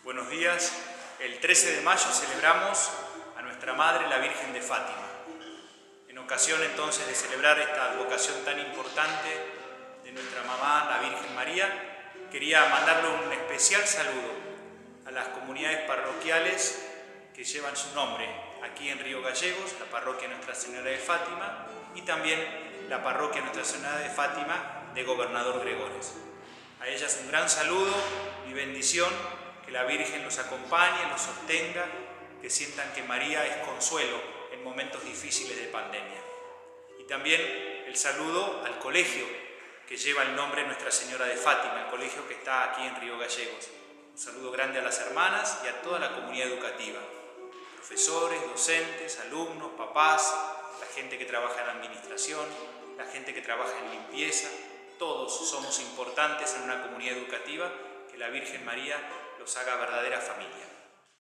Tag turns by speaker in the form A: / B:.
A: Buenos días. El 13 de mayo celebramos a nuestra Madre, la Virgen de Fátima. En ocasión entonces de celebrar esta advocación tan importante de nuestra mamá, la Virgen María, quería mandarle un especial saludo a las comunidades parroquiales que llevan su nombre aquí en Río Gallegos, la parroquia Nuestra Señora de Fátima y también la parroquia Nuestra Señora de Fátima de Gobernador Gregores. A ellas un gran saludo y bendición, que la Virgen los acompañe, los sostenga, que sientan que María es consuelo en momentos difíciles de pandemia. Y también el saludo al colegio que lleva el nombre de Nuestra Señora de Fátima, el colegio que está aquí en Río Gallegos. Un saludo grande a las hermanas y a toda la comunidad educativa, profesores, docentes, alumnos, papás, la gente que trabaja en administración, la gente que trabaja en limpieza. Todos somos importantes en una comunidad educativa, que la Virgen María los haga verdadera familia.